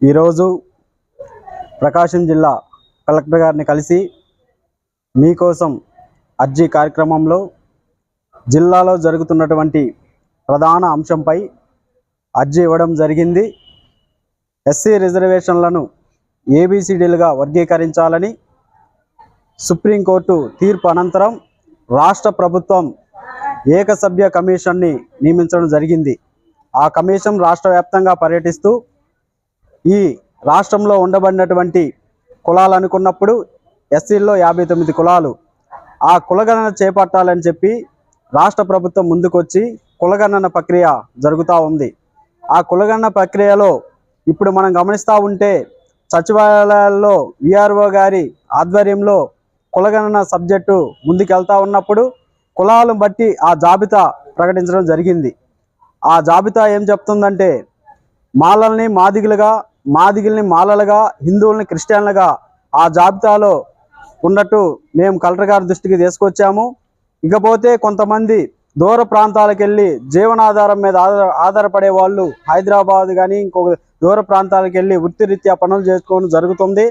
ఈరోజు ప్రకాశం జిల్లా కలెక్టర్ గారిని కలిసి మీకోసం అర్జీ కార్యక్రమంలో జిల్లాలో జరుగుతున్నటువంటి ప్రధాన అంశంపై అర్జీ ఇవ్వడం జరిగింది. ఎస్సీ రిజర్వేషన్లను ఏబిసిడీలుగా వర్గీకరించాలని సుప్రీంకోర్టు తీర్పు అనంతరం రాష్ట్ర ప్రభుత్వం ఏకసభ్య కమిషన్ని నియమించడం జరిగింది. ఆ కమిషన్ రాష్ట్ర వ్యాప్తంగా పర్యటిస్తూ ఈ రాష్ట్రంలో ఉండబడినటువంటి కులాలు అనుకున్నప్పుడు ఎస్సీల్లో 59 కులాలు, ఆ కులగణన చేపట్టాలని చెప్పి రాష్ట్ర ప్రభుత్వం ముందుకొచ్చి కులగణన ప్రక్రియ జరుగుతూ ఉంది. ఆ కులగణన ప్రక్రియలో ఇప్పుడు మనం గమనిస్తూ ఉంటే సచివాలయాల్లో విఆర్ఓ గారి ఆధ్వర్యంలో కులగణన సబ్జెక్టు ముందుకెళ్తా ఉన్నప్పుడు కులాలను బట్టి ఆ జాబితా ప్రకటించడం జరిగింది. ఆ జాబితా ఏం చెప్తుందంటే మాలల్ని మాదిగలుగా, మాదిగల్ని మాలలుగా, హిందువుల్ని క్రిస్టియన్లుగా ఆ జాబితాలో ఉన్నట్టు మేము కలెక్టర్ గారి దృష్టికి తీసుకొచ్చాము. ఇకపోతే కొంతమంది దూర ప్రాంతాలకు వెళ్ళి జీవనాధారం మీద ఆధారపడే వాళ్ళు హైదరాబాద్ కానీ ఇంకొక దూర ప్రాంతాలకు వెళ్ళి వృత్తిరీత్యా పనులు చేసుకోవడం జరుగుతుంది.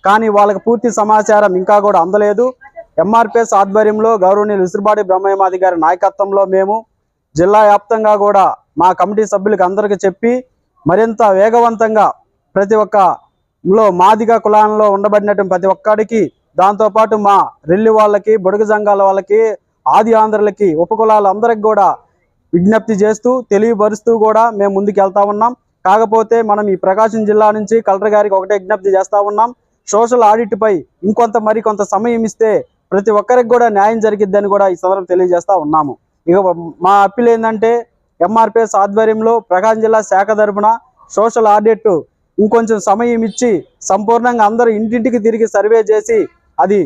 కానీ వాళ్ళకి పూర్తి సమాచారం ఇంకా కూడా అందలేదు. ఎంఆర్పిఎస్ ఆధ్వర్యంలో గౌరవనీయులు విసురుబాటి బ్రహ్మయ్య గారి నాయకత్వంలో మేము జిల్లా వ్యాప్తంగా కూడా మా కమిటీ సభ్యులకు అందరికీ చెప్పి మరింత వేగవంతంగా ప్రతి ఒక్కలో మాదిగ కులాల్లో ఉండబడినటువంటి ప్రతి ఒక్కడికి, దాంతోపాటు మా రెల్లి వాళ్ళకి, బొడుగు సంఘాల వాళ్ళకి, ఆది ఆంధ్రులకి, ఉపకులాల అందరికి కూడా విజ్ఞప్తి చేస్తూ తెలియపరుస్తూ కూడా మేము ముందుకు వెళ్తా ఉన్నాం. కాకపోతే మనం ఈ ప్రకాశం జిల్లా నుంచి కలెక్టర్ గారికి ఒకటే విజ్ఞప్తి చేస్తూ ఉన్నాం, సోషల్ ఆడిట్ పై కొంత సమయం ఇస్తే ప్రతి ఒక్కరికి కూడా న్యాయం జరిగిద్దని కూడా ఈ సందర్భం తెలియజేస్తూ ఉన్నాము. ఇక మా అప్పీల్ ఏంటంటే ఎంఆర్పిఎస్ ఆధ్వర్యంలో ప్రకాశం జిల్లా శాఖ తరపున సోషల్ ఆడిట్ ఇంకొంచెం సమయం ఇచ్చి సంపూర్ణంగా అందరూ ఇంటింటికి తిరిగి సర్వే చేసి అది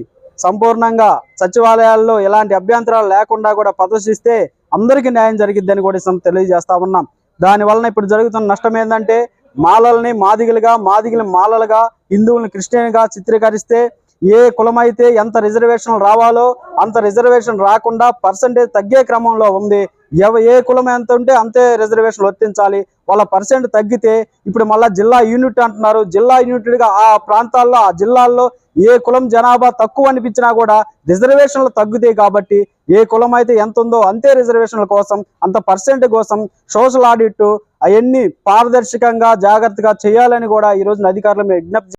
సంపూర్ణంగా సచివాలయాల్లో ఎలాంటి అభ్యంతరాలు లేకుండా కూడా ప్రదర్శిస్తే అందరికీ న్యాయం జరిగిద్దని కూడా తెలియజేస్తా ఉన్నాం. దానివలన ఇప్పుడు జరుగుతున్న నష్టం ఏంటంటే మాలల్ని మాదిగలుగా, మాదిగల్ని మాలలుగా, హిందువుల్ని క్రిస్టియన్గా చిత్రీకరిస్తే ఏ కులమైతే ఎంత రిజర్వేషన్ రావాలో అంత రిజర్వేషన్ రాకుండా పర్సంటేజ్ తగ్గే క్రమంలో ఉంది. ఏ కులం ఎంత ఉంటే అంతే రిజర్వేషన్ వర్తించాలి. వాళ్ళ పర్సెంట్ తగ్గితే ఇప్పుడు మళ్ళీ జిల్లా యూనిట్ అంటున్నారు. జిల్లా యూనిట్గా ఆ ప్రాంతాల్లో, ఆ జిల్లాల్లో ఏ కులం జనాభా తక్కువ అనిపించినా కూడా రిజర్వేషన్లు తగ్గుతాయి. కాబట్టి ఏ కులం అయితే ఎంత ఉందో అంతే రిజర్వేషన్ల కోసం, అంత పర్సెంట్ కోసం సోషల్ ఆడిట్ అవన్నీ పారదర్శకంగా జాగ్రత్తగా చేయాలని కూడా ఈ రోజున అధికారులు విజ్ఞప్తి